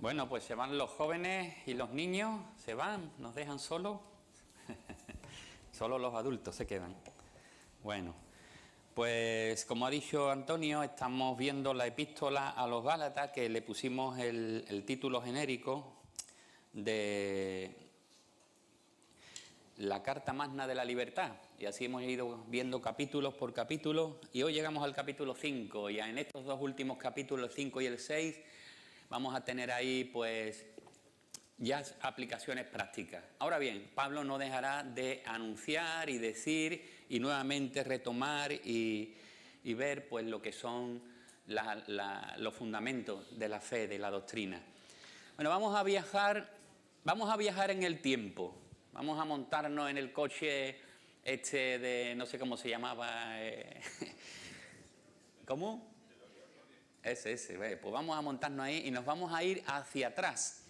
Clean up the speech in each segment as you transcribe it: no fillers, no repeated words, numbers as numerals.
Bueno, pues se van los jóvenes y los niños, se van, nos dejan solos. Solo los adultos se quedan. Bueno, pues como ha dicho Antonio, estamos viendo la epístola a los Gálatas, que le pusimos el título genérico de la carta magna de la libertad, y así hemos ido viendo capítulos por capítulo, y hoy llegamos al capítulo 5, y en estos dos últimos capítulos, el 5 y el 6, vamos a tener ahí pues ya aplicaciones prácticas. Ahora bien, Pablo no dejará de anunciar y decir y nuevamente retomar y ver pues lo que son los fundamentos de la fe, de la doctrina. Bueno, vamos a viajar en el tiempo. Vamos a montarnos en el coche de, no sé cómo se llamaba, ¿cómo? Ese, pues vamos a montarnos ahí y nos vamos a ir hacia atrás.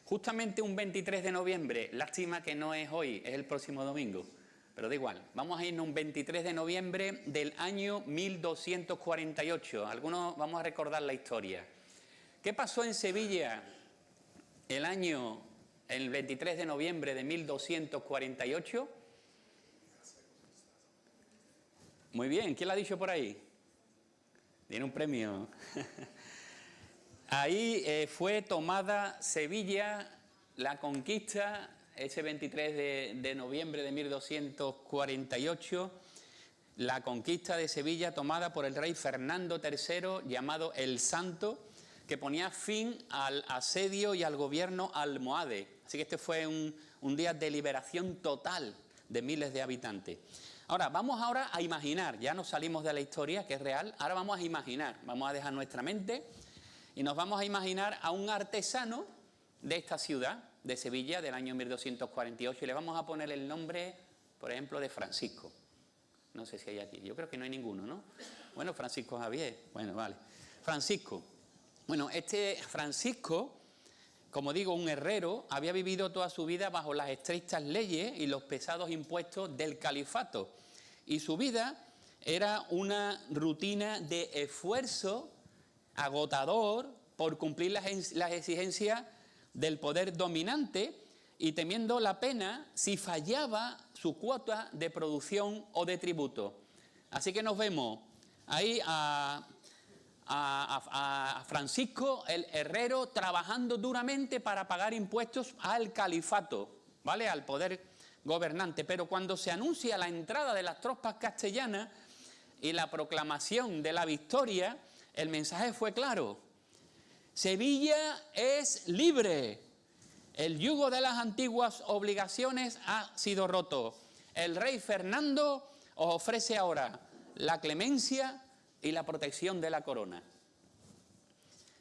Justamente un 23 de noviembre, lástima que no es hoy, es el próximo domingo, pero da igual. Vamos a irnos un 23 de noviembre del año 1248. Algunos vamos a recordar la historia. ¿Qué pasó en Sevilla el 23 de noviembre de 1248? Muy bien, ¿quién lo ha dicho por ahí? Tiene un premio. Ahí fue tomada Sevilla, la conquista, ese 23 de noviembre de 1248, la conquista de Sevilla tomada por el rey Fernando III, llamado el Santo, que ponía fin al asedio y al gobierno almohade. Así que este fue un día de liberación total de miles de habitantes. Vamos a imaginar, ya nos salimos de la historia, que es real, ahora vamos a imaginar, vamos a dejar nuestra mente y nos vamos a imaginar a un artesano de esta ciudad, de Sevilla, del año 1248, y le vamos a poner el nombre, por ejemplo, de Francisco. No sé si hay aquí, yo creo que no hay ninguno, ¿no? Bueno, Francisco Javier, bueno, vale. Francisco. Bueno, este Francisco, como digo, un herrero, había vivido toda su vida bajo las estrictas leyes y los pesados impuestos del califato. Y su vida era una rutina de esfuerzo agotador por cumplir las exigencias del poder dominante y temiendo la pena si fallaba su cuota de producción o de tributo. Así que nos vemos ahí a Francisco, el herrero, trabajando duramente para pagar impuestos al califato, ¿vale? Al poder gobernante. Pero cuando se anuncia la entrada de las tropas castellanas y la proclamación de la victoria, el mensaje fue claro: Sevilla es libre. El yugo de las antiguas obligaciones ha sido roto. El rey Fernando os ofrece ahora la clemencia y la protección de la corona.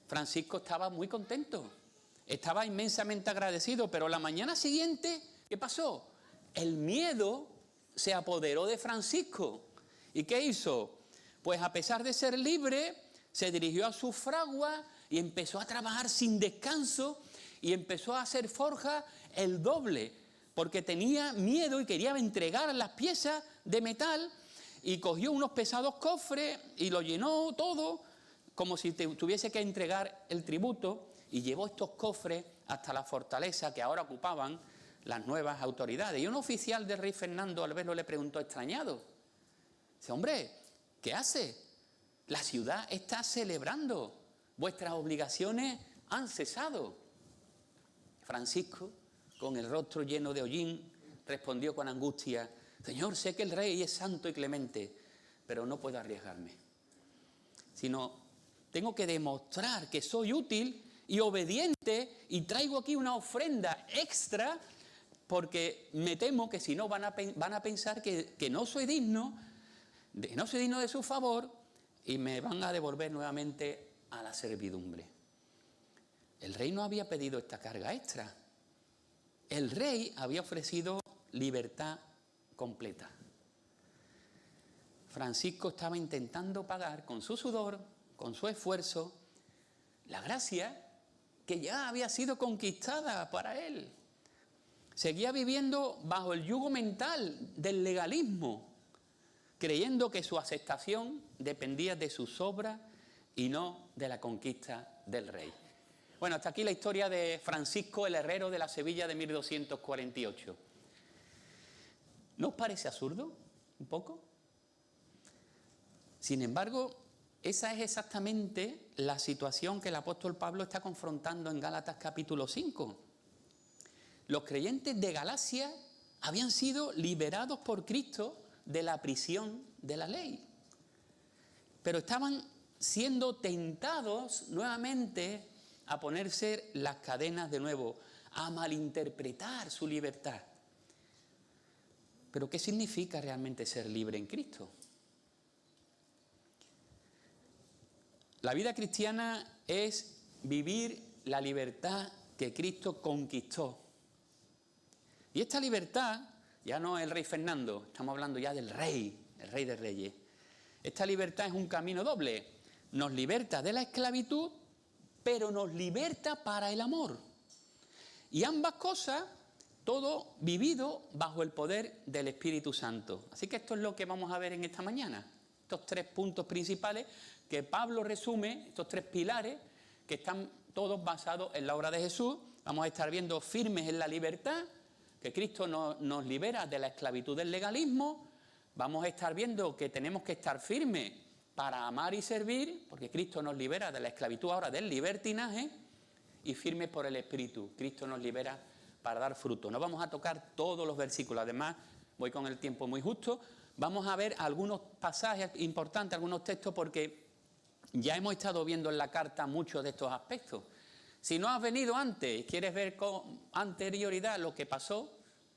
Francisco estaba muy contento, estaba inmensamente agradecido, pero la mañana siguiente, ¿qué pasó? El miedo se apoderó de Francisco. ¿Y qué hizo? Pues a pesar de ser libre, se dirigió a su fragua y empezó a trabajar sin descanso y empezó a hacer forja el doble, porque tenía miedo y quería entregar las piezas de metal. Y cogió unos pesados cofres y lo llenó todo, como si tuviese que entregar el tributo, y llevó estos cofres hasta la fortaleza que ahora ocupaban las nuevas autoridades. Y un oficial del rey Fernando, al verlo, le preguntó extrañado: dice, hombre, ¿qué hace? La ciudad está celebrando, vuestras obligaciones han cesado. Francisco, con el rostro lleno de hollín, respondió con angustia: Señor, sé que el rey es santo y clemente, pero no puedo arriesgarme. Sino tengo que demostrar que soy útil y obediente y traigo aquí una ofrenda extra, porque me temo que si no van a pensar que no soy digno de su favor y me van a devolver nuevamente a la servidumbre. El rey no había pedido esta carga extra. El rey había ofrecido libertad completa. Francisco estaba intentando pagar con su sudor, con su esfuerzo, la gracia que ya había sido conquistada para él. Seguía viviendo bajo el yugo mental del legalismo, creyendo que su aceptación dependía de sus obras y no de la conquista del rey. Bueno, hasta aquí la historia de Francisco el Herrero de la Sevilla de 1248. ¿No os parece absurdo un poco? Sin embargo, esa es exactamente la situación que el apóstol Pablo está confrontando en Gálatas capítulo 5. Los creyentes de Galacia habían sido liberados por Cristo de la prisión de la ley, pero estaban siendo tentados nuevamente a ponerse las cadenas de nuevo, a malinterpretar su libertad. ¿Pero qué significa realmente ser libre en Cristo? La vida cristiana es vivir la libertad que Cristo conquistó. Y esta libertad, ya no es el rey Fernando, estamos hablando ya del rey, el rey de reyes. Esta libertad es un camino doble. Nos liberta de la esclavitud, pero nos liberta para el amor. Y ambas cosas, todo vivido bajo el poder del Espíritu Santo. Así que esto es lo que vamos a ver en esta mañana. Estos 3 puntos principales que Pablo resume, estos 3 pilares, que están todos basados en la obra de Jesús. Vamos a estar viendo firmes en la libertad, que Cristo nos libera de la esclavitud del legalismo. Vamos a estar viendo que tenemos que estar firmes para amar y servir, porque Cristo nos libera de la esclavitud ahora del libertinaje, y firmes por el Espíritu. Cristo nos libera para dar fruto. No vamos a tocar todos los versículos, además voy con el tiempo muy justo. Vamos a ver algunos pasajes importantes, algunos textos, porque ya hemos estado viendo en la carta muchos de estos aspectos. Si no has venido antes y quieres ver con anterioridad lo que pasó,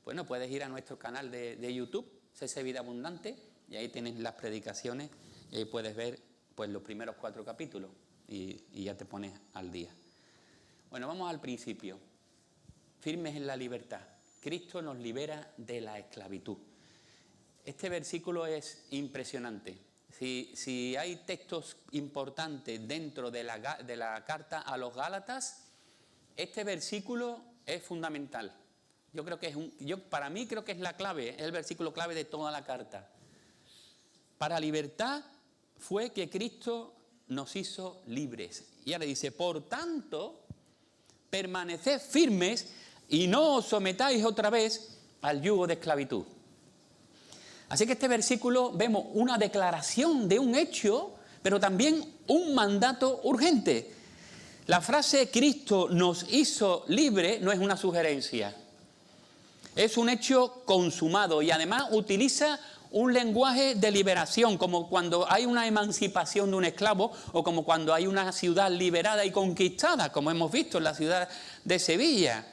bueno, puedes ir a nuestro canal de YouTube, CC Vida Abundante, y ahí tienes las predicaciones, y ahí puedes ver pues los primeros 4 capítulos y ya te pones al día. Bueno, vamos al principio. Firmes en la libertad. Cristo nos libera de la esclavitud. Este versículo es impresionante. Si hay textos importantes dentro de la carta a los Gálatas, este versículo es fundamental. Yo creo que para mí creo que es la clave, es el versículo clave de toda la carta. Para libertad fue que Cristo nos hizo libres. Y ahora dice, por tanto, permaneced firmes y no os sometáis otra vez al yugo de esclavitud. Así que este versículo vemos una declaración de un hecho, pero también un mandato urgente. La frase Cristo nos hizo libre no es una sugerencia. Es un hecho consumado y además utiliza un lenguaje de liberación, como cuando hay una emancipación de un esclavo o como cuando hay una ciudad liberada y conquistada, como hemos visto en la ciudad de Sevilla.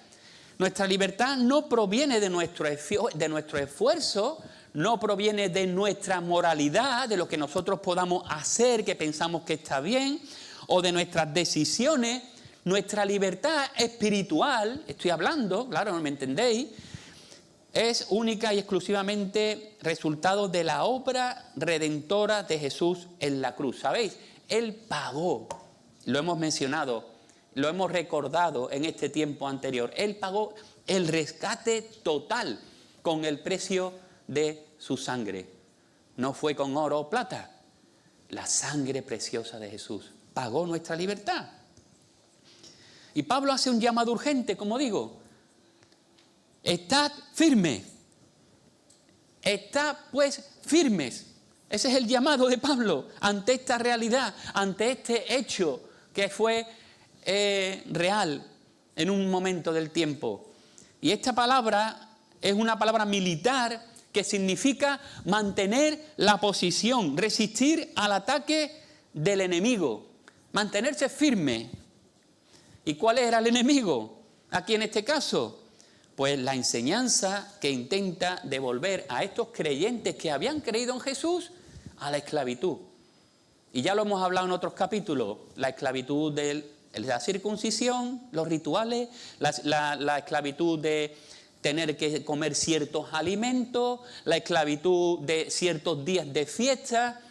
Nuestra libertad no proviene de nuestro esfuerzo, no proviene de nuestra moralidad, de lo que nosotros podamos hacer, que pensamos que está bien, o de nuestras decisiones. Nuestra libertad espiritual, estoy hablando, claro, no me entendéis, es única y exclusivamente resultado de la obra redentora de Jesús en la cruz. ¿Sabéis? Él pagó, lo hemos mencionado, lo hemos recordado en este tiempo anterior. Él pagó el rescate total con el precio de su sangre. No fue con oro o plata. La sangre preciosa de Jesús pagó nuestra libertad. Y Pablo hace un llamado urgente, como digo. Estad firmes. Estad pues firmes. Ese es el llamado de Pablo ante esta realidad, ante este hecho que fue real en un momento del tiempo. Y esta palabra es una palabra militar que significa mantener la posición, resistir al ataque del enemigo, mantenerse firme. ¿Y cuál era el enemigo aquí en este caso? Pues la enseñanza que intenta devolver a estos creyentes que habían creído en Jesús a la esclavitud. Y ya lo hemos hablado en otros capítulos, la esclavitud de la circuncisión, los rituales, la esclavitud de tener que comer ciertos alimentos, la esclavitud de ciertos días de fiesta,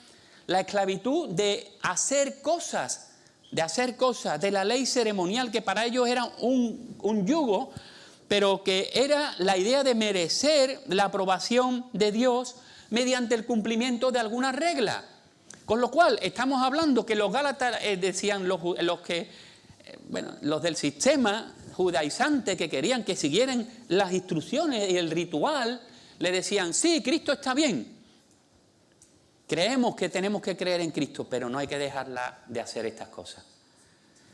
la esclavitud de hacer cosas, de la ley ceremonial que para ellos era un yugo, pero que era la idea de merecer la aprobación de Dios mediante el cumplimiento de alguna regla. Con lo cual, estamos hablando que los Gálatas decían, los que bueno, los del sistema judaizante que querían que siguieran las instrucciones y el ritual, le decían, sí, Cristo está bien. Creemos que tenemos que creer en Cristo, pero no hay que dejarla de hacer estas cosas.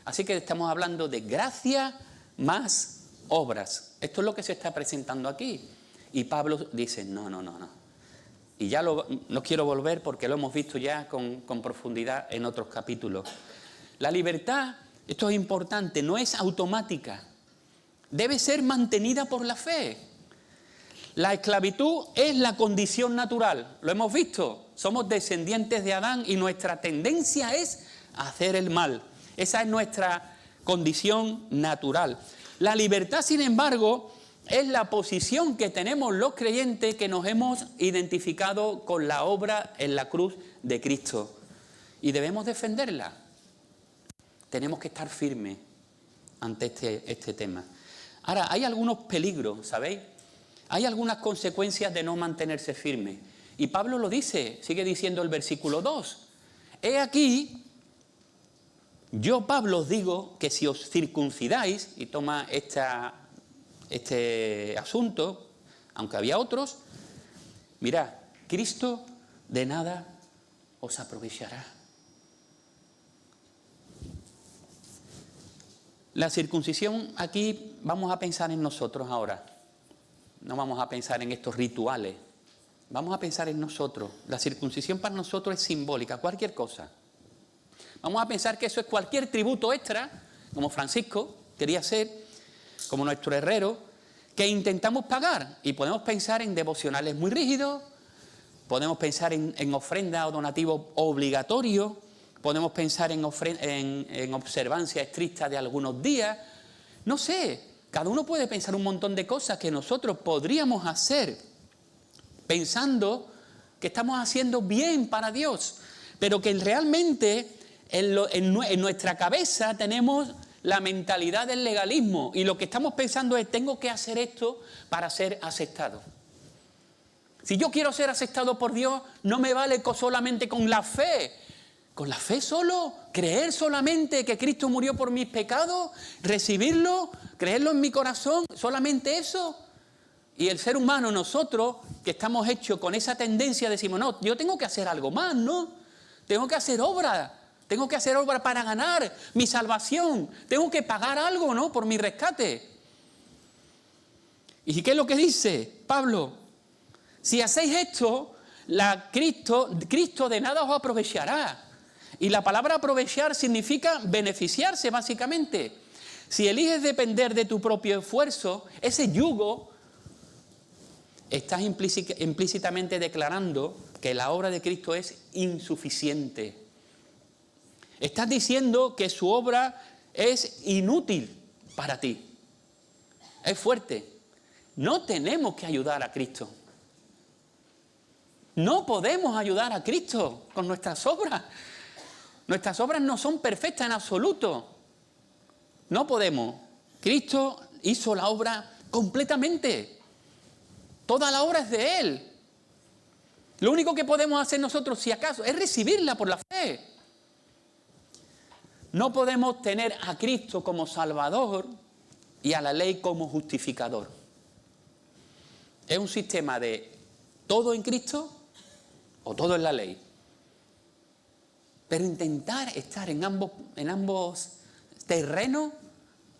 Así que estamos hablando de gracia más obras. Esto es lo que se está presentando aquí. Y Pablo dice, no. Y ya no quiero volver porque lo hemos visto ya con profundidad en otros capítulos. La libertad, esto es importante, no es automática. Debe ser mantenida por la fe. La esclavitud es la condición natural. Lo hemos visto. Somos descendientes de Adán y nuestra tendencia es hacer el mal. Esa es nuestra condición natural. La libertad, sin embargo, es la posición que tenemos los creyentes que nos hemos identificado con la obra en la cruz de Cristo. Y debemos defenderla. Tenemos que estar firmes ante este tema. Ahora, hay algunos peligros, ¿sabéis? Hay algunas consecuencias de no mantenerse firme. Y Pablo lo dice, sigue diciendo el versículo 2. He aquí, yo Pablo os digo que si os circuncidáis, y toma este asunto, aunque había otros, mirad, Cristo de nada os aprovechará. La circuncisión, aquí vamos a pensar en nosotros ahora. No vamos a pensar en estos rituales. Vamos a pensar en nosotros. La circuncisión para nosotros es simbólica, cualquier cosa. Vamos a pensar que eso es cualquier tributo extra, como Francisco quería ser, como nuestro herrero, que intentamos pagar. Y podemos pensar en devocionales muy rígidos, podemos pensar en ofrenda o donativo obligatorio, podemos pensar en observancia estricta de algunos días. No sé, cada uno puede pensar un montón de cosas que nosotros podríamos hacer pensando que estamos haciendo bien para Dios, pero que realmente en nuestra cabeza tenemos la mentalidad del legalismo y lo que estamos pensando es, tengo que hacer esto para ser aceptado. Si yo quiero ser aceptado por Dios, no me vale solamente con la fe. ¿Con la fe solo? ¿Creer solamente que Cristo murió por mis pecados? ¿Recibirlo? ¿Creerlo en mi corazón? ¿Solamente eso? Y el ser humano, nosotros, que estamos hechos con esa tendencia, decimos, no, yo tengo que hacer algo más, ¿no? Tengo que hacer obra. Tengo que hacer obra para ganar mi salvación. Tengo que pagar algo, ¿no? Por mi rescate. ¿Y qué es lo que dice Pablo? Si hacéis esto, Cristo de nada os aprovechará. Y la palabra aprovechar significa beneficiarse, básicamente. Si eliges depender de tu propio esfuerzo, ese yugo, estás implícitamente declarando que la obra de Cristo es insuficiente. Estás diciendo que su obra es inútil para ti. Es fuerte. No tenemos que ayudar a Cristo. No podemos ayudar a Cristo con nuestras obras. Nuestras obras no son perfectas en absoluto. No podemos. Cristo hizo la obra completamente. Toda la obra es de Él. Lo único que podemos hacer nosotros, si acaso, es recibirla por la fe. No podemos tener a Cristo como Salvador y a la ley como justificador. Es un sistema de todo en Cristo o todo en la ley. Pero intentar estar en ambos terrenos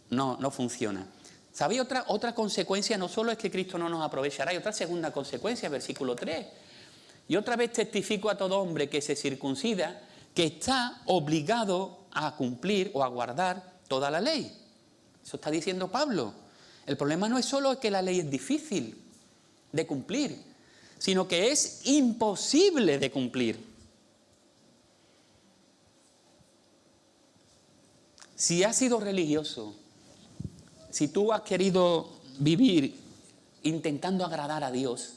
no funciona. ¿Sabéis otra consecuencia? No solo es que Cristo no nos aprovechará, hay otra segunda consecuencia, versículo 3. Y otra vez testifico a todo hombre que se circuncida que está obligado a cumplir o a guardar toda la ley. Eso está diciendo Pablo. El problema no es solo que la ley es difícil de cumplir, sino que es imposible de cumplir. Si has sido religioso, si tú has querido vivir intentando agradar a Dios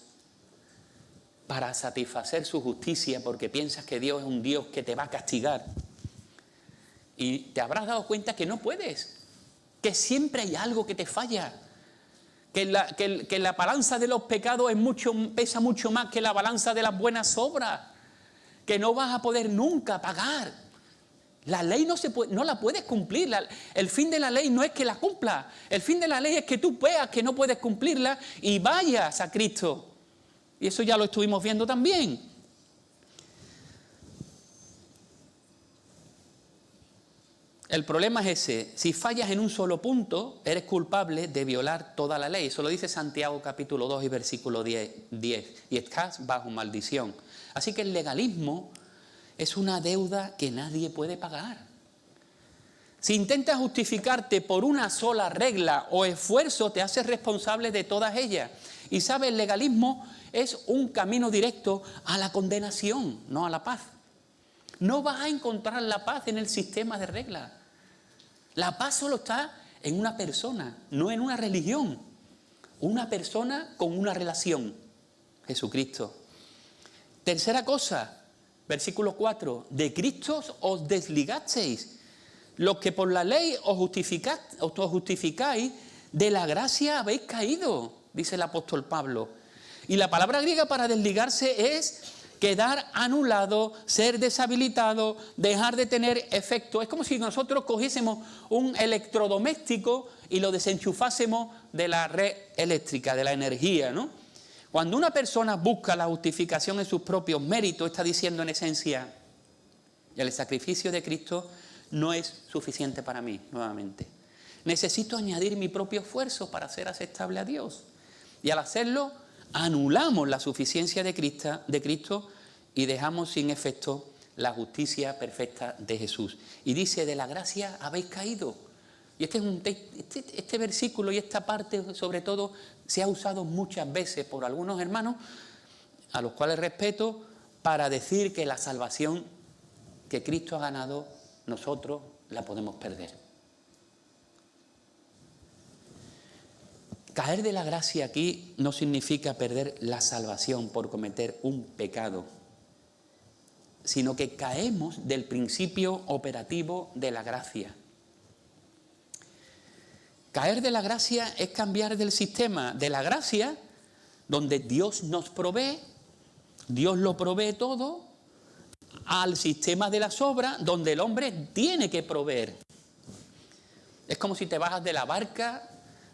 para satisfacer su justicia porque piensas que Dios es un Dios que te va a castigar, y te habrás dado cuenta que no puedes, que siempre hay algo que te falla, que la balanza de los pecados pesa mucho más que la balanza de las buenas obras, que no vas a poder nunca pagar La ley no la puedes cumplir. El fin de la ley no es que la cumpla. El fin de la ley es que tú veas que no puedes cumplirla y vayas a Cristo. Y eso ya lo estuvimos viendo también. El problema es ese. Si fallas en un solo punto, eres culpable de violar toda la ley. Eso lo dice Santiago capítulo 2 y versículo 10. Y estás bajo maldición. Así que el legalismo es una deuda que nadie puede pagar. Si intentas justificarte por una sola regla o esfuerzo, te haces responsable de todas ellas. Y sabes, el legalismo es un camino directo a la condenación, no a la paz. No vas a encontrar la paz en el sistema de reglas. La paz solo está en una persona, no en una religión. Una persona con una relación, Jesucristo. Tercera cosa, versículo 4, de Cristo os desligasteis. Los que por la ley os justificáis, de la gracia habéis caído, dice el apóstol Pablo. Y la palabra griega para desligarse es quedar anulado, ser deshabilitado, dejar de tener efecto. Es como si nosotros cogiésemos un electrodoméstico y lo desenchufásemos de la red eléctrica, de la energía, ¿no? Cuando una persona busca la justificación en sus propios méritos, está diciendo en esencia, el sacrificio de Cristo no es suficiente para mí, nuevamente. Necesito añadir mi propio esfuerzo para ser aceptable a Dios. Y al hacerlo, anulamos la suficiencia de Cristo y dejamos sin efecto la justicia perfecta de Jesús. Y dice, de la gracia habéis caído. Y este versículo y esta parte, sobre todo, se ha usado muchas veces por algunos hermanos, a los cuales respeto, para decir que la salvación que Cristo ha ganado, nosotros la podemos perder. Caer de la gracia aquí no significa perder la salvación por cometer un pecado, sino que caemos del principio operativo de la gracia. Caer de la gracia es cambiar del sistema de la gracia, donde Dios nos provee, Dios lo provee todo, al sistema de las obras, donde el hombre tiene que proveer. Es como si te bajas de la barca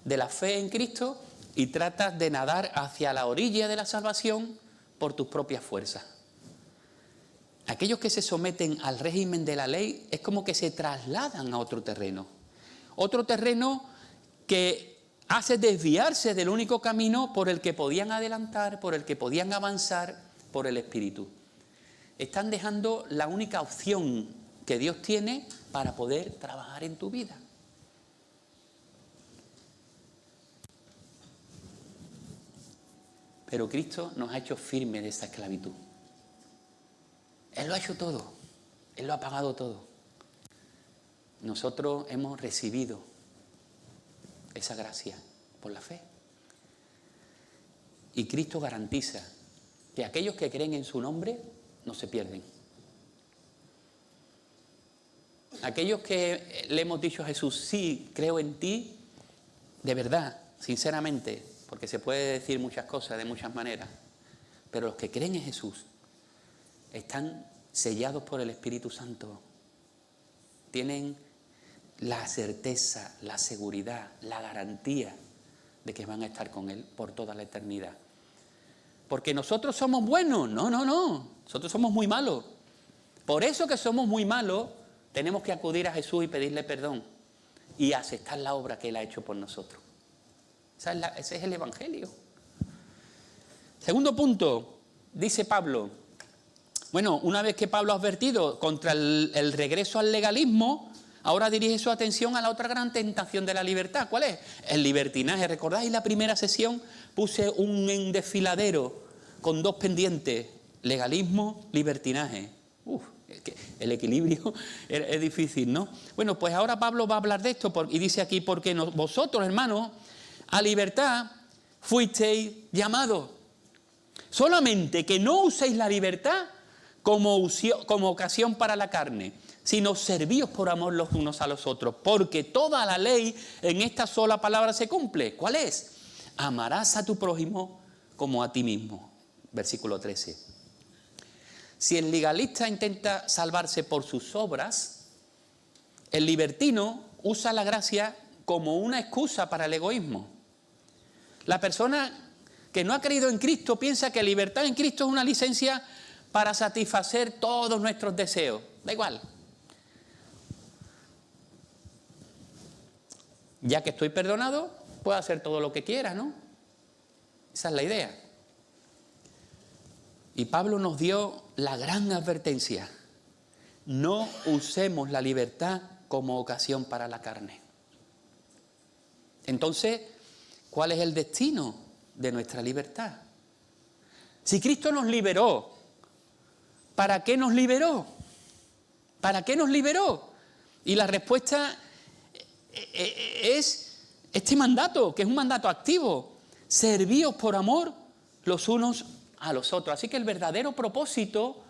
de la fe en Cristo y tratas de nadar hacia la orilla de la salvación por tus propias fuerzas. Aquellos que se someten al régimen de la ley es como que se trasladan a otro terreno que hace desviarse del único camino por el que podían adelantar, por el que podían avanzar, por el Espíritu. Están dejando la única opción que Dios tiene para poder trabajar en tu vida. Pero Cristo nos ha hecho firmes de esa esclavitud. Él lo ha hecho todo. Él lo ha pagado todo. Nosotros hemos recibido esa gracia por la fe. Y Cristo garantiza que aquellos que creen en su nombre no se pierden. Aquellos que le hemos dicho a Jesús, sí, creo en ti, de verdad, sinceramente, porque se puede decir muchas cosas de muchas maneras, pero los que creen en Jesús están sellados por el Espíritu Santo, tienen la certeza, la seguridad, la garantía de que van a estar con Él por toda la eternidad. Porque nosotros somos buenos, no, nosotros somos muy malos. Por eso que somos muy malos, tenemos que acudir a Jesús y pedirle perdón y aceptar la obra que Él ha hecho por nosotros. Ese es el Evangelio. Segundo punto, dice Pablo. Bueno, una vez que Pablo ha advertido contra el regreso al legalismo, ahora dirige su atención a la otra gran tentación de la libertad. ¿Cuál es? El libertinaje. ¿Recordáis la primera sesión? Puse un desfiladero con dos pendientes, legalismo, libertinaje. Es que el equilibrio es difícil, ¿no? Bueno, pues ahora Pablo va a hablar de esto y dice aquí, porque vosotros, hermanos, a libertad fuisteis llamados. Solamente que no uséis la libertad como ocasión para la carne, sino servíos por amor los unos a los otros, porque toda la ley en esta sola palabra se cumple. ¿Cuál es? Amarás a tu prójimo como a ti mismo. Versículo 13. Si el legalista intenta salvarse por sus obras, el libertino usa la gracia como una excusa para el egoísmo. La persona que no ha creído en Cristo piensa que libertad en Cristo es una licencia para satisfacer todos nuestros deseos. Da igual. Ya que estoy perdonado, puedo hacer todo lo que quiera, ¿no? Esa es la idea. Y Pablo nos dio la gran advertencia: no usemos la libertad como ocasión para la carne. Entonces, ¿cuál es el destino de nuestra libertad? Si Cristo nos liberó, ¿para qué nos liberó? ¿Para qué nos liberó? Y la respuesta es este mandato, que es un mandato activo: servíos por amor los unos a los otros. Así que el verdadero propósito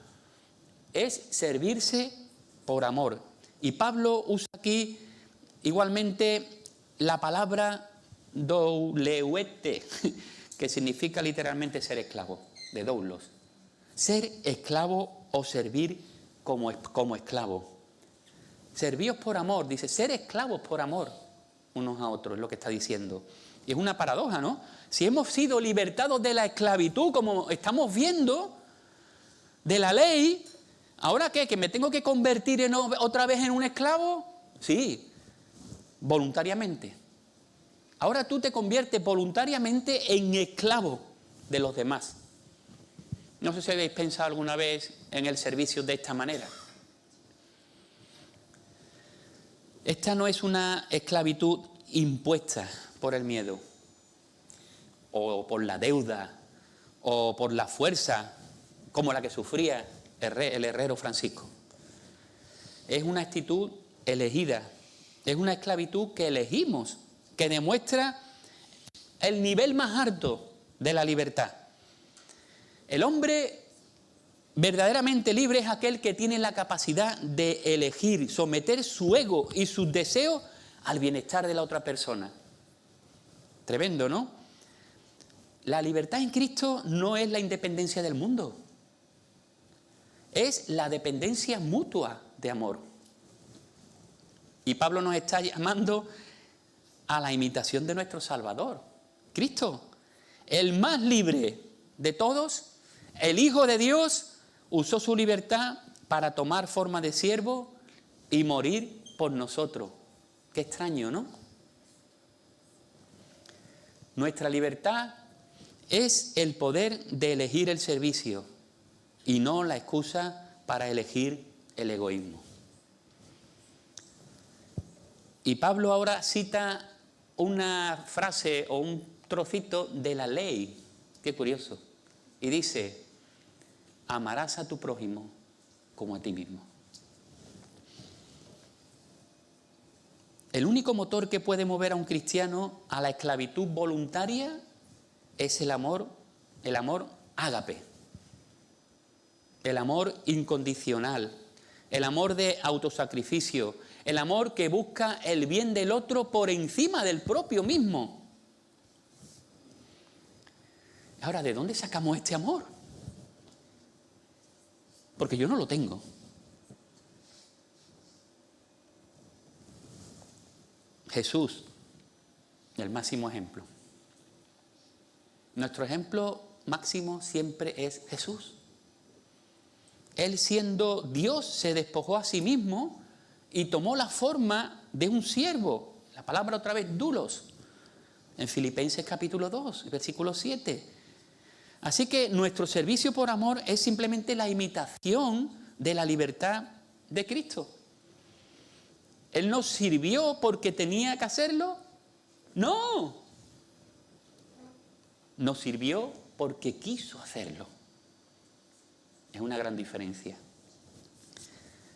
es servirse por amor. Y Pablo usa aquí igualmente la palabra douleuete, que significa literalmente ser esclavo, de doulos. Ser esclavo o servir como esclavo. Servíos por amor, dice, ser esclavos por amor unos a otros, es lo que está diciendo. Y es una paradoja, ¿no? Si hemos sido libertados de la esclavitud, como estamos viendo, de la ley, ¿ahora qué? ¿Que me tengo que convertir otra vez en un esclavo? Sí, voluntariamente. Ahora tú te conviertes voluntariamente en esclavo de los demás. No sé si habéis pensado alguna vez en el servicio de esta manera. Esta no es una esclavitud impuesta por el miedo, o por la deuda, o por la fuerza, como la que sufría el herrero Francisco. Es una actitud elegida, es una esclavitud que elegimos, que demuestra el nivel más alto de la libertad. El hombre verdaderamente libre es aquel que tiene la capacidad de elegir, someter su ego y sus deseos al bienestar de la otra persona. Tremendo, ¿no? La libertad en Cristo no es la independencia del mundo, es la dependencia mutua de amor. Y Pablo nos está llamando a la imitación de nuestro Salvador, Cristo, el más libre de todos, el Hijo de Dios, usó su libertad para tomar forma de siervo y morir por nosotros. Qué extraño, ¿no? Nuestra libertad es el poder de elegir el servicio y no la excusa para elegir el egoísmo. Y Pablo ahora cita una frase o un trocito de la ley. Qué curioso. Y dice: amarás a tu prójimo como a ti mismo. El único motor que puede mover a un cristiano a la esclavitud voluntaria es el amor ágape, el amor incondicional, el amor de autosacrificio, el amor que busca el bien del otro por encima del propio mismo. Ahora, ¿de dónde sacamos este amor? Porque yo no lo tengo. Jesús, el máximo ejemplo. Nuestro ejemplo máximo siempre es Jesús. Él, siendo Dios, se despojó a sí mismo y tomó la forma de un siervo. La palabra otra vez, doulos, en Filipenses capítulo 2, versículo 7. Así que nuestro servicio por amor es simplemente la imitación de la libertad de Cristo. ¿Él nos sirvió porque tenía que hacerlo? No. Nos sirvió porque quiso hacerlo. Es una gran diferencia.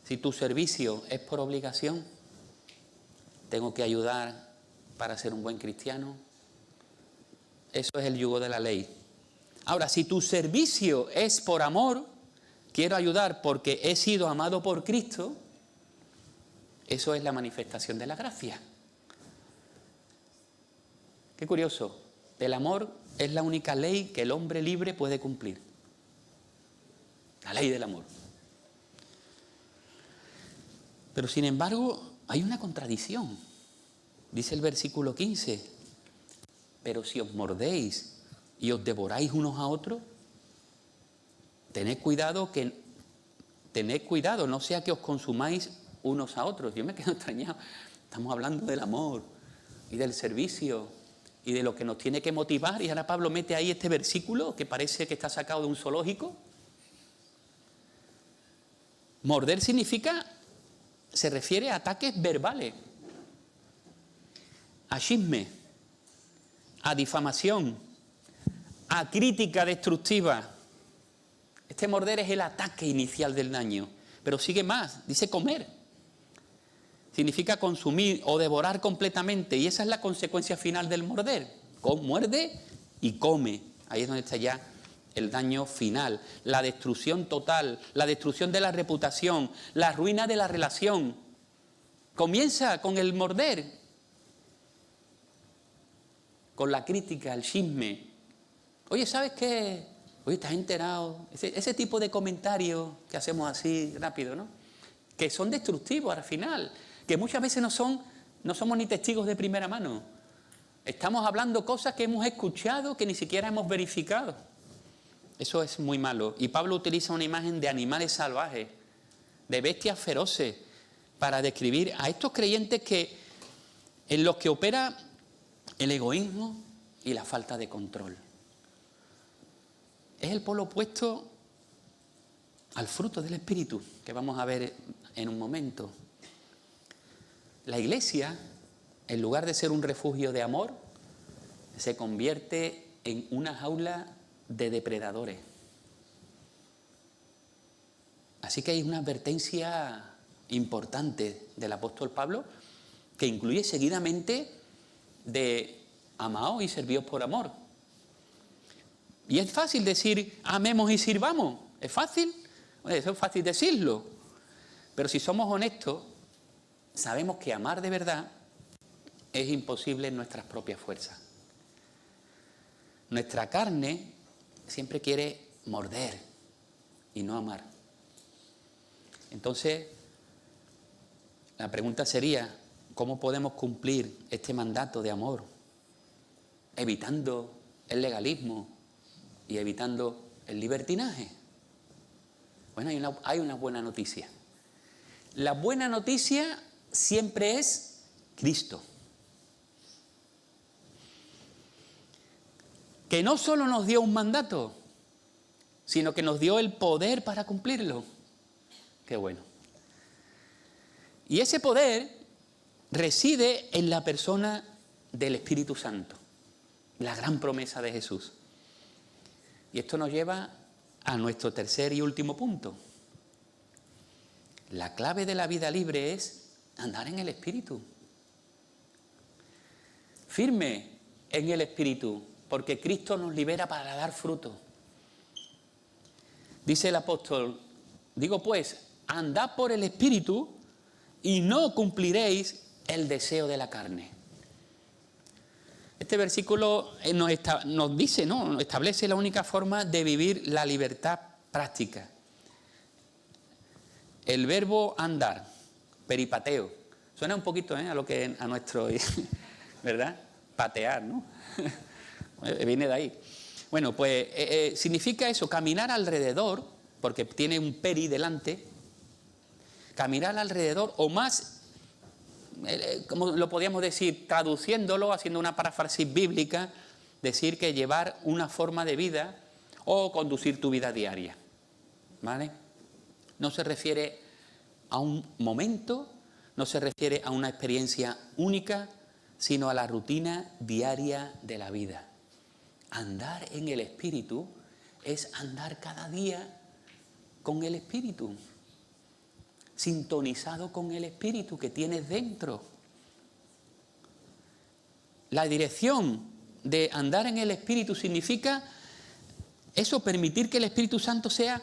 Si tu servicio es por obligación, tengo que ayudar para ser un buen cristiano, eso es el yugo de la ley. Ahora, si tu servicio es por amor, quiero ayudar porque he sido amado por Cristo, eso es la manifestación de la gracia. Qué curioso, el amor es la única ley que el hombre libre puede cumplir. La ley del amor. Pero sin embargo, hay una contradicción. Dice el versículo 15, pero si os mordéis y os devoráis unos a otros, tened cuidado, no sea que os consumáis unos a otros. Yo me quedo extrañado. Estamos hablando del amor y del servicio y de lo que nos tiene que motivar, y ahora Pablo mete ahí este versículo que parece que está sacado de un zoológico. Morder se refiere a ataques verbales, a chisme, a difamación, a crítica destructiva. Este morder es el ataque inicial del daño, pero sigue más, dice comer. Significa consumir o devorar completamente, y esa es la consecuencia final del morder. Muerde y come. Ahí es donde está ya el daño final, la destrucción total, la destrucción de la reputación, la ruina de la relación. Comienza con el morder, con la crítica, el chisme. Oye, ¿sabes qué? Oye, ¿estás enterado? Ese tipo de comentarios que hacemos así rápido, ¿no? Que son destructivos al final, que muchas veces no somos ni testigos de primera mano. Estamos hablando cosas que hemos escuchado, que ni siquiera hemos verificado. Eso es muy malo. Y Pablo utiliza una imagen de animales salvajes, de bestias feroces, para describir a estos creyentes en los que opera el egoísmo y la falta de control. Es el polo opuesto al fruto del Espíritu, que vamos a ver en un momento. La Iglesia, en lugar de ser un refugio de amor, se convierte en una jaula de depredadores. Así que hay una advertencia importante del apóstol Pablo, que incluye seguidamente de amaos y servíos por amor. Y es fácil decir amemos y sirvamos, es fácil, eso es fácil decirlo, pero si somos honestos, sabemos que amar de verdad es imposible en nuestras propias fuerzas. Nuestra carne siempre quiere morder y no amar. Entonces, la pregunta sería, ¿cómo podemos cumplir este mandato de amor? Evitando el legalismo y evitando el libertinaje. Bueno, hay una buena noticia. La buena noticia siempre es Cristo. Que no solo nos dio un mandato, sino que nos dio el poder para cumplirlo. Qué bueno. Y ese poder reside en la persona del Espíritu Santo, la gran promesa de Jesús. Y esto nos lleva a nuestro tercer y último punto. La clave de la vida libre es andar en el Espíritu. Firme en el Espíritu, porque Cristo nos libera para dar fruto. Dice el apóstol, digo pues, andad por el Espíritu y no cumpliréis el deseo de la carne. Este versículo nos dice, ¿no? Nos establece la única forma de vivir la libertad práctica. El verbo andar, peripateo, suena un poquito a lo que a nuestro, ¿verdad? Patear, ¿no? Viene de ahí. Bueno, pues significa eso, caminar alrededor, porque tiene un peri delante, caminar alrededor, o más, como lo podríamos decir, traduciéndolo, haciendo una paráfrasis bíblica, decir que llevar una forma de vida o conducir tu vida diaria, ¿vale? No se refiere a un momento, no se refiere a una experiencia única, sino a la rutina diaria de la vida. Andar en el Espíritu es andar cada día con el Espíritu, sintonizado con el Espíritu que tienes dentro. La dirección de andar en el Espíritu significa eso, permitir que el Espíritu Santo sea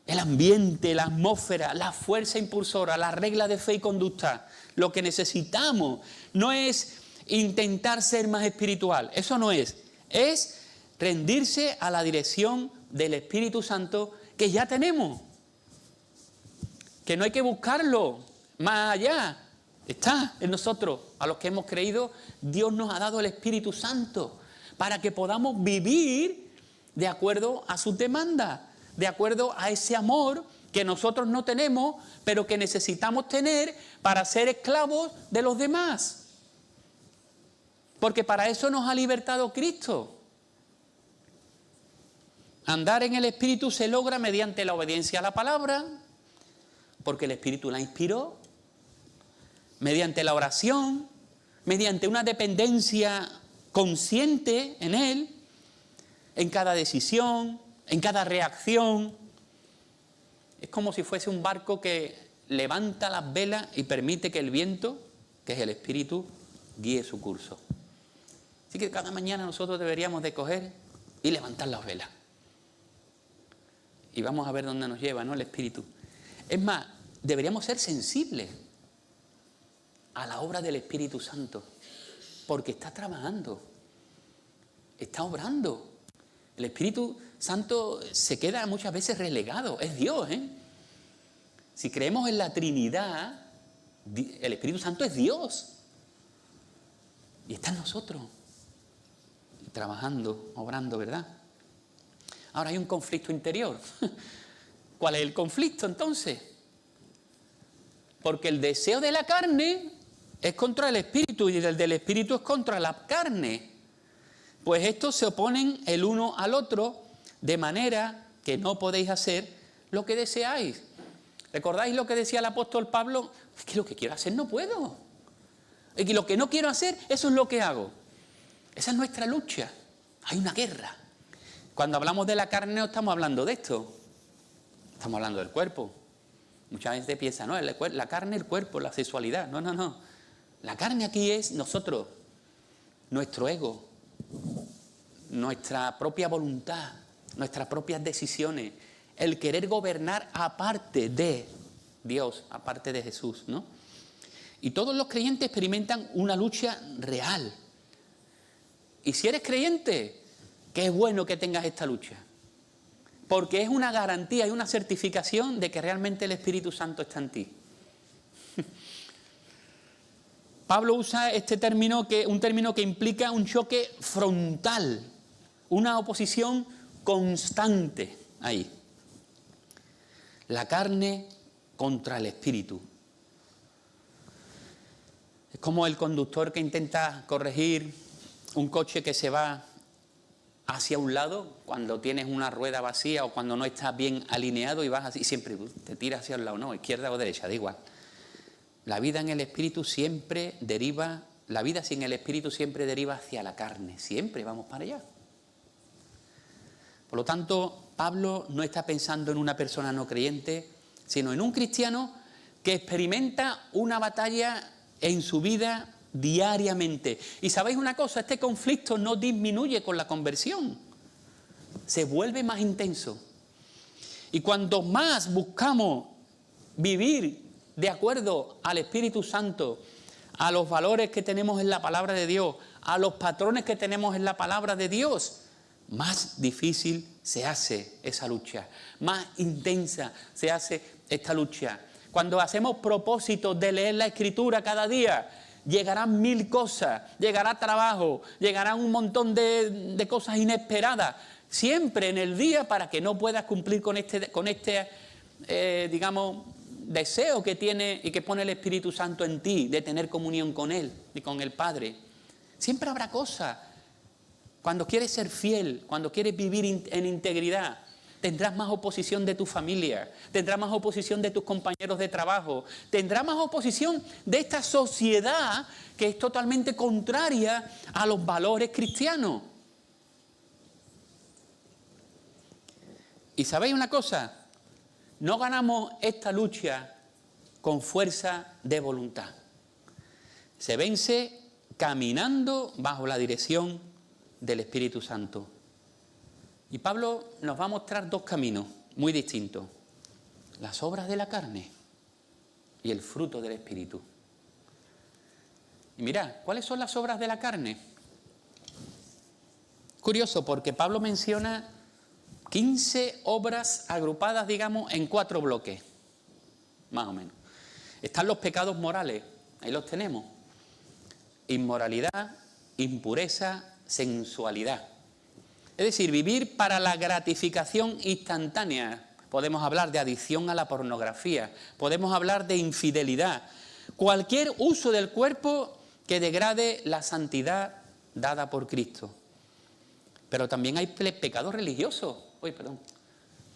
el ambiente, la atmósfera, la fuerza impulsora, la regla de fe y conducta. Lo que necesitamos no es intentar ser más espiritual, eso no es rendirse a la dirección del Espíritu Santo que ya tenemos. Que no hay que buscarlo más allá, Está en nosotros. A los que hemos creído, Dios nos ha dado el Espíritu Santo para que podamos vivir de acuerdo a sus demandas, de acuerdo a ese amor que nosotros no tenemos, pero que necesitamos tener para ser esclavos de los demás. Porque para eso nos ha libertado Cristo. Andar en el Espíritu se logra mediante la obediencia a la palabra, porque el Espíritu la inspiró, mediante la oración, mediante una dependencia consciente en Él, en cada decisión, en cada reacción. Es como si fuese un barco que levanta las velas y permite que el viento, que es el Espíritu, guíe su curso. Así que cada mañana nosotros deberíamos de coger y levantar las velas. Y vamos a ver dónde nos lleva, ¿no?, el Espíritu. Es más, deberíamos ser sensibles a la obra del Espíritu Santo, porque está trabajando, está obrando. El Espíritu Santo se queda muchas veces relegado, es Dios, ¿eh? Si creemos en la Trinidad, el Espíritu Santo es Dios. Y está en nosotros, trabajando, obrando, ¿verdad? Ahora hay un conflicto interior. ¿Cuál es el conflicto entonces? Porque el deseo de la carne es contra el Espíritu y el del Espíritu es contra la carne. Pues estos se oponen el uno al otro de manera que no podéis hacer lo que deseáis. ¿Recordáis lo que decía el apóstol Pablo? Es que lo que quiero hacer no puedo. Y lo que no quiero hacer, eso es lo que hago. Esa es nuestra lucha. Hay una guerra. Cuando hablamos de la carne no estamos hablando de esto. Estamos hablando del cuerpo. Muchas veces piensan, no, la carne, el cuerpo, la sexualidad. No, no, no. La carne aquí es nosotros, nuestro ego, nuestra propia voluntad, nuestras propias decisiones, el querer gobernar aparte de Dios, aparte de Jesús, ¿no? Y todos los creyentes experimentan una lucha real. Y si eres creyente, qué bueno que tengas esta lucha, porque es una garantía y una certificación de que realmente el Espíritu Santo está en ti. Pablo usa este término, un término que implica un choque frontal, una oposición constante ahí. La carne contra el Espíritu. Es como el conductor que intenta corregir un coche que se va hacia un lado cuando tienes una rueda vacía o cuando no estás bien alineado y vas así, siempre te tiras hacia un lado, no, izquierda o derecha, da igual. La vida en el Espíritu siempre deriva, la vida sin el Espíritu siempre deriva hacia la carne, siempre vamos para allá. Por lo tanto, Pablo no está pensando en una persona no creyente, sino en un cristiano que experimenta una batalla en su vida diariamente. Y ¿sabéis una cosa? Este conflicto no disminuye con la conversión, se vuelve más intenso. Y cuanto más buscamos vivir de acuerdo al Espíritu Santo, a los valores que tenemos en la palabra de Dios, a los patrones que tenemos en la palabra de Dios, más difícil se hace esa lucha, más intensa se hace esta lucha. Cuando hacemos propósitos de leer la Escritura cada día, llegarán 1000 cosas, llegará trabajo, llegarán un montón de cosas inesperadas, siempre en el día, para que no puedas cumplir con este digamos, deseo que tiene y que pone el Espíritu Santo en ti, de tener comunión con Él y con el Padre. Siempre habrá cosas. Cuando quieres ser fiel, cuando quieres vivir en integridad, tendrás más oposición de tu familia, tendrás más oposición de tus compañeros de trabajo, tendrás más oposición de esta sociedad que es totalmente contraria a los valores cristianos. ¿Y sabéis una cosa? No ganamos esta lucha con fuerza de voluntad. Se vence caminando bajo la dirección del Espíritu Santo. Y Pablo nos va a mostrar dos caminos muy distintos: las obras de la carne y el fruto del Espíritu. Y mirad, ¿cuáles son las obras de la carne? Curioso, porque Pablo menciona 15 obras agrupadas, digamos, en 4 bloques, más o menos. Están los pecados morales, Ahí los tenemos. Inmoralidad, impureza, sensualidad. Es decir, vivir para la gratificación instantánea. Podemos hablar de adicción a la pornografía, podemos hablar de infidelidad. Cualquier uso del cuerpo que degrade la santidad dada por Cristo. Pero también hay pecados religiosos.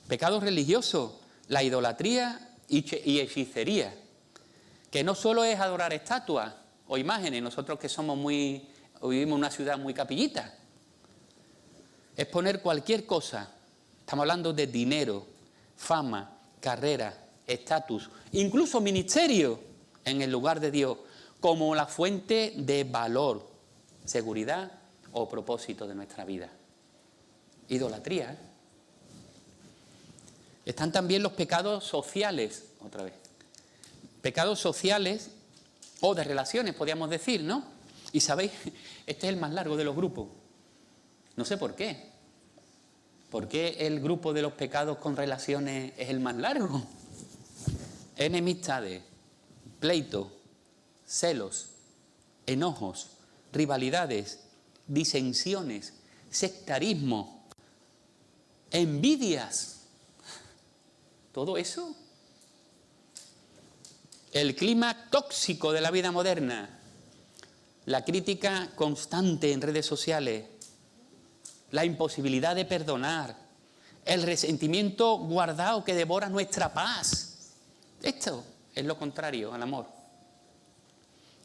Pecados religiosos, la idolatría y hechicería. Que no solo es adorar estatuas o imágenes, nosotros que vivimos en una ciudad muy capillita. Es poner cualquier cosa, estamos hablando de dinero, fama, carrera, estatus, incluso ministerio en el lugar de Dios, como la fuente de valor, seguridad o propósito de nuestra vida. Idolatría. Están también los pecados sociales, otra vez. Pecados sociales o de relaciones, podríamos decir, ¿no? Y sabéis, este es el más largo de los grupos. No sé por qué. ¿Por qué el grupo de los pecados con relaciones es el más largo? Enemistades, pleitos, celos, enojos, rivalidades, disensiones, sectarismo, envidias. Todo eso. El clima tóxico de la vida moderna, la crítica constante en redes sociales, la imposibilidad de perdonar, el resentimiento guardado que devora nuestra paz. Esto es lo contrario al amor.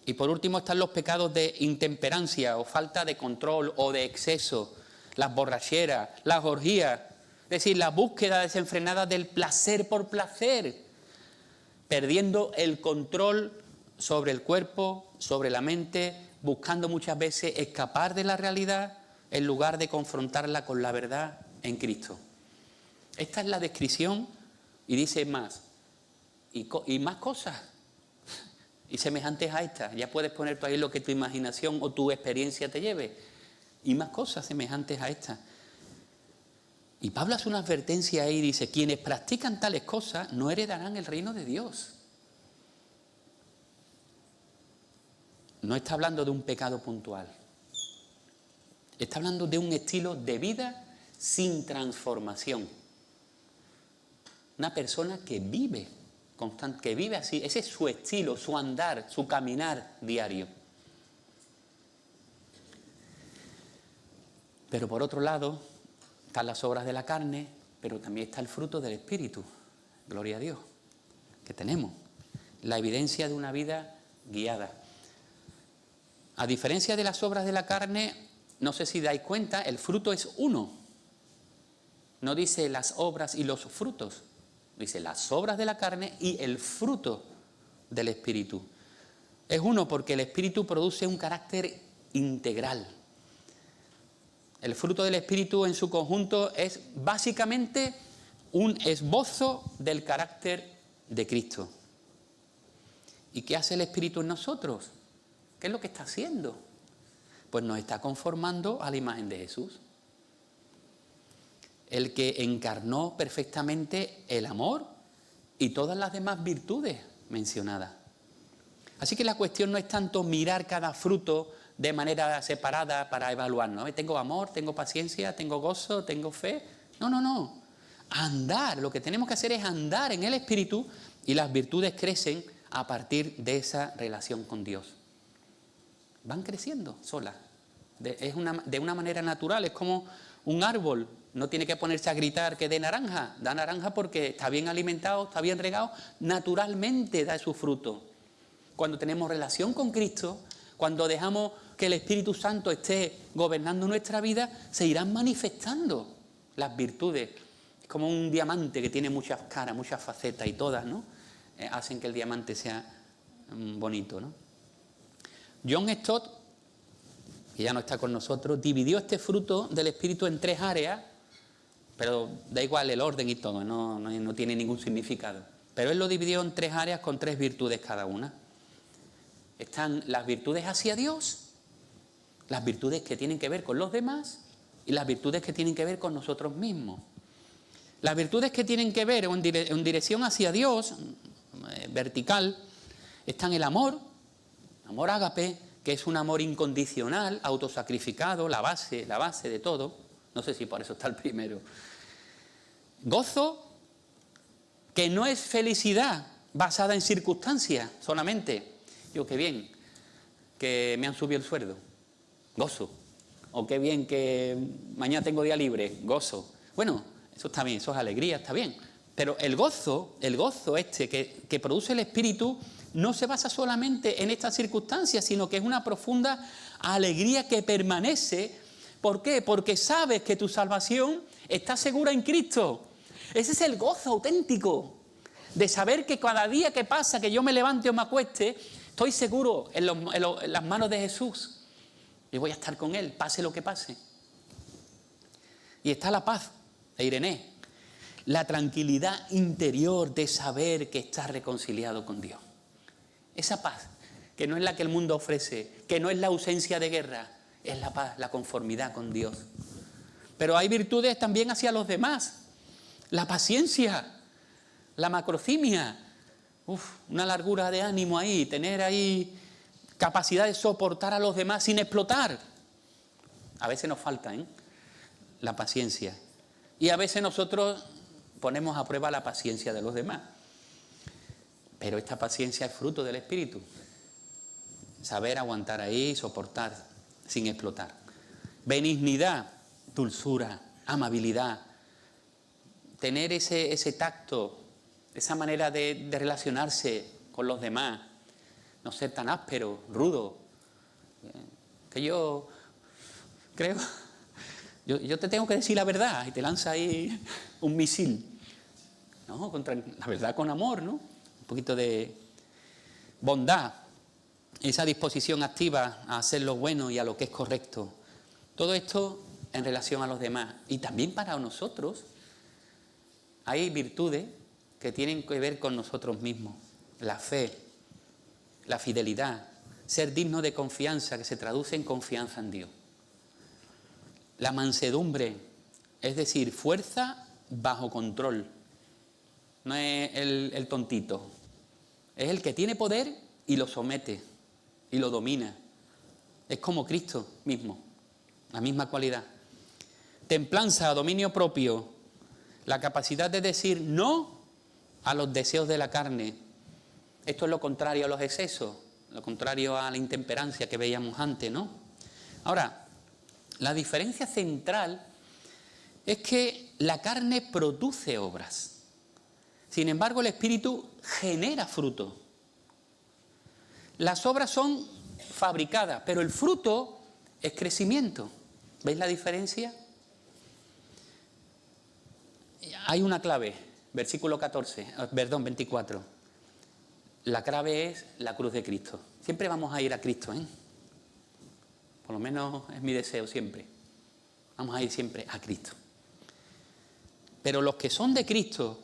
Y por último están los pecados de intemperancia o falta de control o de exceso, las borracheras, las orgías, es decir, la búsqueda desenfrenada del placer por placer, perdiendo el control sobre el cuerpo, sobre la mente, buscando muchas veces escapar de la realidad en lugar de confrontarla con la verdad en Cristo. Esta es la descripción y dice más, y más cosas, y semejantes a estas. Ya puedes poner tú ahí lo que tu imaginación o tu experiencia te lleve, y más cosas semejantes a estas. Y Pablo hace una advertencia ahí y dice, quienes practican tales cosas no heredarán el reino de Dios. No está hablando de un pecado puntual. Está hablando de un estilo de vida sin transformación. Una persona que vive así, ese es su estilo, su andar, su caminar diario. Pero por otro lado, están las obras de la carne, pero también está el fruto del Espíritu. Gloria a Dios, que tenemos. La evidencia de una vida guiada. A diferencia de las obras de la carne, no sé si dais cuenta, el fruto es uno. No dice las obras y los frutos. Dice las obras de la carne y el fruto del Espíritu. Es uno porque el Espíritu produce un carácter integral. El fruto del Espíritu en su conjunto es básicamente un esbozo del carácter de Cristo. ¿Y qué hace el Espíritu en nosotros? ¿Qué es lo que está haciendo? Pues nos está conformando a la imagen de Jesús. El que encarnó perfectamente el amor y todas las demás virtudes mencionadas. Así que la cuestión no es tanto mirar cada fruto de manera separada para evaluarnos. Tengo amor, tengo paciencia, tengo gozo, tengo fe. No. Andar, lo que tenemos que hacer es andar en el Espíritu y las virtudes crecen a partir de esa relación con Dios. Van creciendo solas. De una manera natural, es como un árbol. No tiene que ponerse a gritar que dé naranja. Da naranja porque está bien alimentado, está bien regado. Naturalmente da su fruto. Cuando tenemos relación con Cristo, cuando dejamos que el Espíritu Santo esté gobernando nuestra vida, se irán manifestando las virtudes. Es como un diamante que tiene muchas caras, muchas facetas y todas, ¿no? Hacen que el diamante sea bonito, ¿no? John Stott, que ya no está con nosotros, dividió este fruto del Espíritu en 3 áreas, pero da igual el orden y todo, no tiene ningún significado. Pero él lo dividió en 3 áreas con 3 virtudes cada una. Están las virtudes hacia Dios, las virtudes que tienen que ver con los demás y las virtudes que tienen que ver con nosotros mismos. Las virtudes que tienen que ver en dirección hacia Dios, vertical, están el amor, Amor ágape, que es un amor incondicional, autosacrificado, la base de todo. No sé si por eso está el primero. Gozo, que no es felicidad basada en circunstancias solamente. Digo, qué bien que me han subido el sueldo. Gozo. O qué bien que mañana tengo día libre. Gozo. Bueno, eso está bien, eso es alegría, está bien. Pero el gozo este que produce el Espíritu no se basa solamente en estas circunstancias, sino que es una profunda alegría que permanece. ¿Por qué? Porque sabes que tu salvación está segura en Cristo. Ese es el gozo auténtico, de saber que cada día que pasa, que yo me levante o me acueste, estoy seguro en las manos de Jesús. Y voy a estar con Él, pase lo que pase. Y está la paz de Irene, la tranquilidad interior de saber que estás reconciliado con Dios. Esa paz, que no es la que el mundo ofrece, que no es la ausencia de guerra, es la paz, la conformidad con Dios. Pero hay virtudes también hacia los demás. La paciencia, la macrocimia, una largura de ánimo ahí, tener ahí capacidad de soportar a los demás sin explotar. A veces nos falta, la paciencia. Y a veces nosotros ponemos a prueba la paciencia de los demás. Pero esta paciencia es fruto del Espíritu. Saber aguantar ahí, soportar sin explotar. Benignidad, dulzura, amabilidad. Tener ese tacto, esa manera de relacionarse con los demás. No ser tan áspero, rudo. Que yo creo, yo te tengo que decir la verdad y te lanza ahí un misil. No, contra la verdad con amor, ¿no? Un poquito de bondad, esa disposición activa a hacer lo bueno y a lo que es correcto. Todo esto en relación a los demás. Y también para nosotros hay virtudes que tienen que ver con nosotros mismos. La fe, la fidelidad, ser digno de confianza, que se traduce en confianza en Dios. La mansedumbre, es decir, fuerza bajo control. No es el tontito, es el que tiene poder y lo somete y lo domina. Es como Cristo mismo, la misma cualidad. Templanza, dominio propio, la capacidad de decir no a los deseos de la carne. Esto es lo contrario a los excesos, lo contrario a la intemperancia que veíamos antes, ¿no? Ahora, la diferencia central es que la carne produce obras. Sin embargo, el Espíritu genera fruto. Las obras son fabricadas, pero el fruto es crecimiento. ¿Veis la diferencia? Hay una clave, versículo 24. La clave es la cruz de Cristo. Siempre vamos a ir a Cristo, Por lo menos es mi deseo siempre. Vamos a ir siempre a Cristo. Pero los que son de Cristo,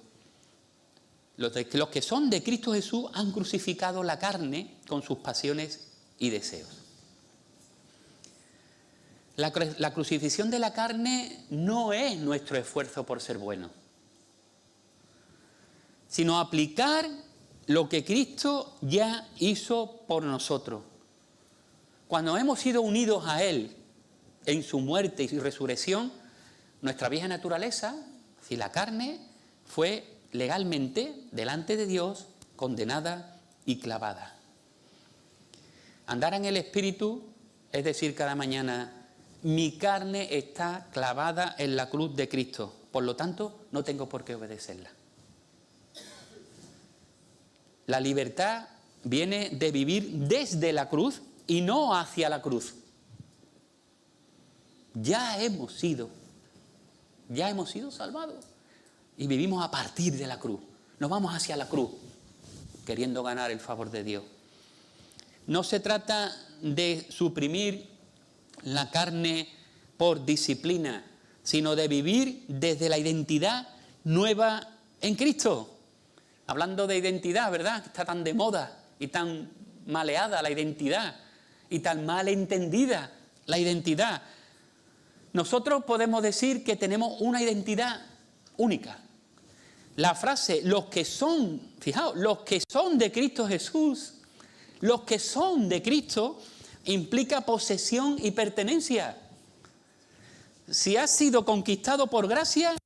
los que son de Cristo Jesús han crucificado la carne con sus pasiones y deseos. La crucifixión de la carne no es nuestro esfuerzo por ser buenos, sino aplicar lo que Cristo ya hizo por nosotros. Cuando hemos sido unidos a Él en su muerte y resurrección, nuestra vieja naturaleza, si la carne, fue legalmente delante de Dios condenada y clavada. Andar en el Espíritu es decir cada mañana: mi carne está clavada en la cruz de Cristo, por lo tanto no tengo por qué obedecerla. La libertad viene de vivir desde la cruz y no hacia la cruz. Ya hemos sido salvados y vivimos a partir de la cruz. Nos vamos hacia la cruz, queriendo ganar el favor de Dios. No se trata de suprimir la carne por disciplina, sino de vivir desde la identidad nueva en Cristo. Hablando de identidad, ¿verdad? Que está tan de moda y tan maleada la identidad y tan mal entendida la identidad. Nosotros podemos decir que tenemos una identidad única. La frase, los que son, fijaos, los que son de Cristo Jesús, Los que son de Cristo implica posesión y pertenencia. Si has sido conquistado por gracia,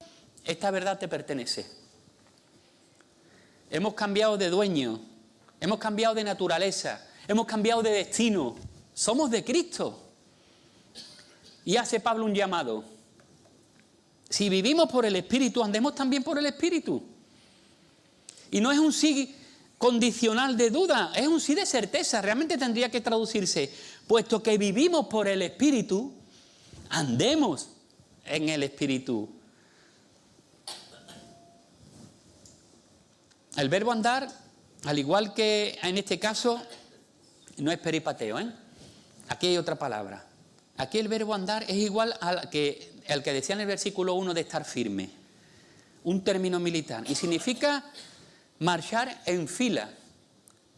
esta verdad te pertenece. Hemos cambiado de dueño, hemos cambiado de naturaleza, hemos cambiado de destino. Somos de Cristo. Y hace Pablo un llamado. Si vivimos por el Espíritu, andemos también por el Espíritu. Y no es un sí condicional de duda, es un sí de certeza. Realmente tendría que traducirse, puesto que vivimos por el Espíritu, andemos en el Espíritu. El verbo andar, al igual que en este caso, no es peripateo, ¿eh? Aquí hay otra palabra. Aquí el verbo andar es igual al que decía en el versículo 1 de estar firme. Un término militar. Y significa marchar en fila,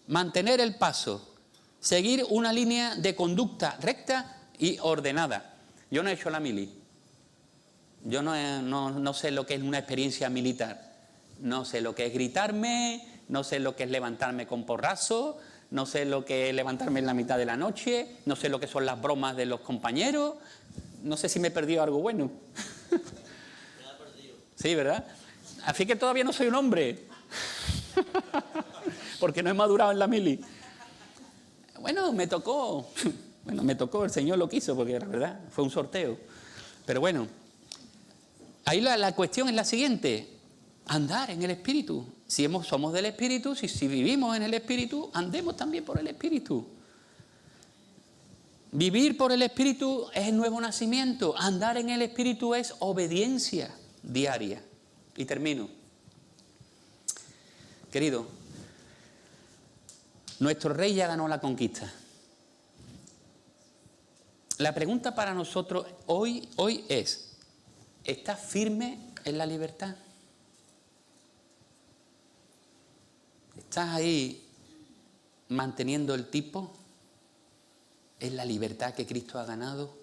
mantener el paso, seguir una línea de conducta recta y ordenada. Yo no he hecho la mili. Yo no sé lo que es una experiencia militar. No sé lo que es gritarme, no sé lo que es levantarme con porrazo, no sé lo que es levantarme en la mitad de la noche, no sé lo que son las bromas de los compañeros, no sé si me he perdido algo bueno. Sí, ¿verdad? Así que todavía no soy un hombre, porque no he madurado en la mili. Bueno, me tocó, el Señor lo quiso, porque la verdad fue un sorteo. Pero bueno, ahí la cuestión es la siguiente. Andar en el Espíritu. Si somos del Espíritu, si vivimos en el Espíritu, andemos también por el Espíritu. Vivir por el Espíritu es el nuevo nacimiento. Andar en el Espíritu es obediencia diaria. Y termino. Querido, nuestro Rey ya ganó la conquista. La pregunta para nosotros hoy es, ¿estás firme en la libertad? ¿Estás ahí manteniendo el tipo? ¿Es la libertad que Cristo ha ganado?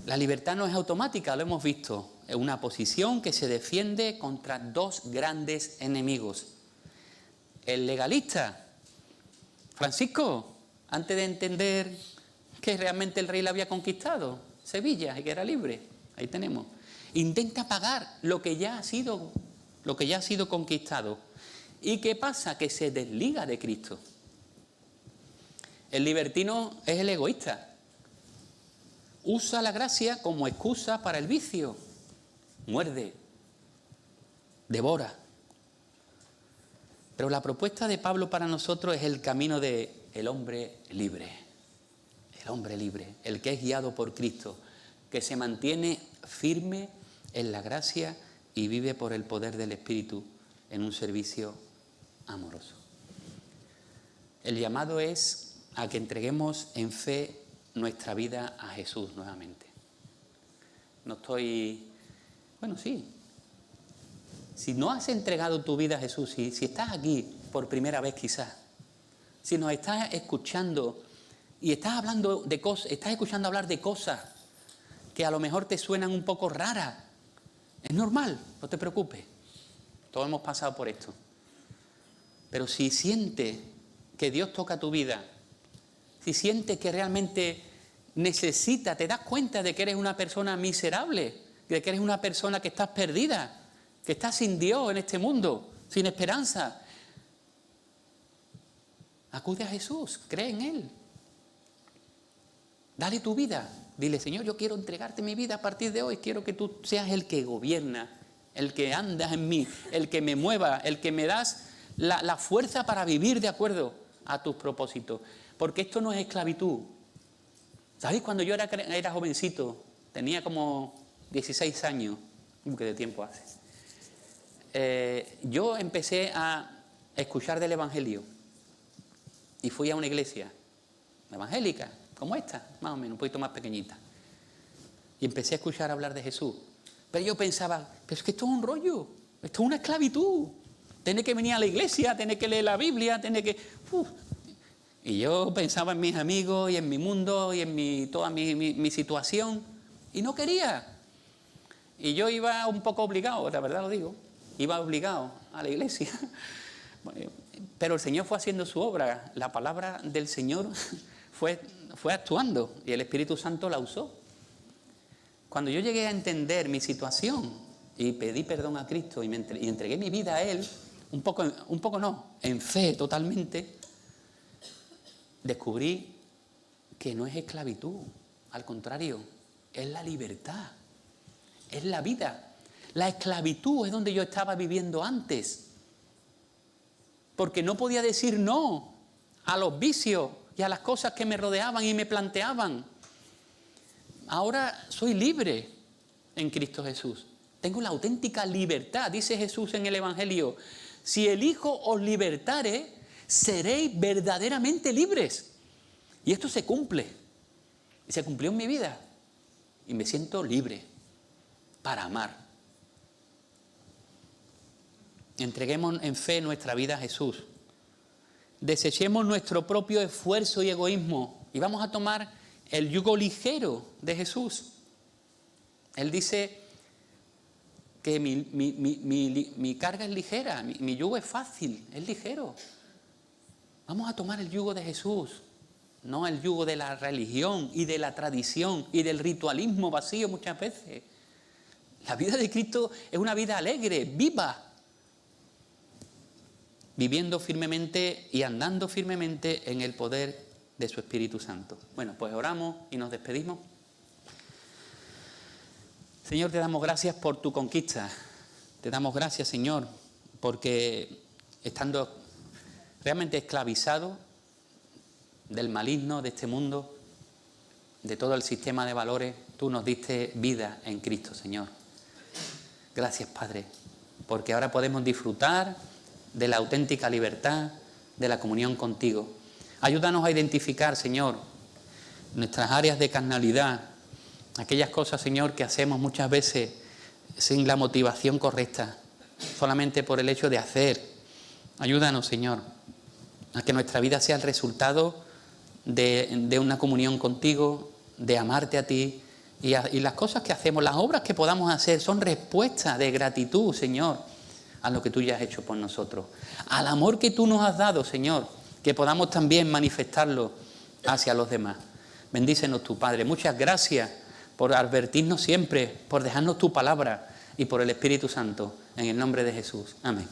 La libertad no es automática, lo hemos visto. Es una posición que se defiende contra dos grandes enemigos. El legalista, Francisco, antes de entender que realmente el rey la había conquistado, Sevilla, y que era libre, ahí tenemos. Intenta pagar lo que ya ha sido conquistado. ¿Y qué pasa? Que se desliga de Cristo. El libertino es el egoísta. Usa la gracia como excusa para el vicio. Muerde. Devora. Pero la propuesta de Pablo para nosotros es el camino del hombre libre. El hombre libre. El que es guiado por Cristo. Que se mantiene firme en la gracia y vive por el poder del Espíritu en un servicio amoroso. El llamado es a que entreguemos en fe nuestra vida a Jesús nuevamente. Sí. Si no has entregado tu vida a Jesús, si estás aquí por primera vez quizás, si nos estás escuchando y estás hablando de cosas, estás escuchando hablar de cosas que a lo mejor te suenan un poco raras, es normal, no te preocupes. Todos hemos pasado por esto. Pero si sientes que Dios toca tu vida, si sientes que realmente te das cuenta de que eres una persona miserable, de que eres una persona que estás perdida, que estás sin Dios en este mundo, sin esperanza, acude a Jesús, cree en Él. Dale tu vida, dile, Señor, yo quiero entregarte mi vida a partir de hoy, quiero que tú seas el que gobierna, el que andas en mí, el que me mueva, el que me das la fuerza para vivir de acuerdo a tus propósitos. Porque esto no es esclavitud. ¿Sabéis? Cuando yo era jovencito, tenía como 16 años, que de tiempo hace, yo empecé a escuchar del Evangelio y fui a una iglesia evangélica, como esta, más o menos, un poquito más pequeñita. Y empecé a escuchar hablar de Jesús. Pero yo pensaba, pero es que esto es un rollo, esto es una esclavitud. Tiene que venir a la iglesia, tiene que leer la Biblia, tiene que... Y yo pensaba en mis amigos y en mi mundo y en toda mi situación y no quería. Y yo iba un poco obligado, la verdad lo digo, iba obligado a la iglesia. Pero el Señor fue haciendo su obra, la palabra del Señor fue actuando y el Espíritu Santo la usó. Cuando yo llegué a entender mi situación y pedí perdón a Cristo y entregué mi vida a Él, un poco no, en fe totalmente, descubrí que no es esclavitud, al contrario, es la libertad, es la vida. La esclavitud es donde yo estaba viviendo antes, porque no podía decir no a los vicios y a las cosas que me rodeaban y me planteaban. Ahora soy libre en Cristo Jesús. Tengo la auténtica libertad, dice Jesús en el Evangelio. Si el Hijo os libertare, seréis verdaderamente libres. Y esto se cumple. Y se cumplió en mi vida. Y me siento libre para amar. Entreguemos en fe nuestra vida a Jesús. Desechemos nuestro propio esfuerzo y egoísmo. Y vamos a tomar el yugo ligero de Jesús. Él dice que mi carga es ligera, mi yugo es fácil, es ligero. Vamos a tomar el yugo de Jesús, no el yugo de la religión y de la tradición y del ritualismo vacío muchas veces. La vida de Cristo es una vida alegre, viva, viviendo firmemente y andando firmemente en el poder de su Espíritu Santo. Bueno, pues oramos y nos despedimos. Señor, te damos gracias por tu conquista. Te damos gracias, Señor, porque estando realmente esclavizado del maligno de este mundo, de todo el sistema de valores, tú nos diste vida en Cristo, Señor. Gracias, Padre, porque ahora podemos disfrutar de la auténtica libertad, de la comunión contigo. Ayúdanos a identificar, Señor, nuestras áreas de carnalidad, aquellas cosas, Señor, que hacemos muchas veces sin la motivación correcta, solamente por el hecho de hacer. Ayúdanos, Señor, a que nuestra vida sea el resultado de una comunión contigo, de amarte a ti, y las cosas que hacemos, las obras que podamos hacer, son respuestas de gratitud, Señor, a lo que tú ya has hecho por nosotros, al amor que tú nos has dado, Señor, que podamos también manifestarlo hacia los demás. Bendícenos tú, Padre. Muchas gracias por advertirnos siempre, por dejarnos tu palabra y por el Espíritu Santo. En el nombre de Jesús. Amén.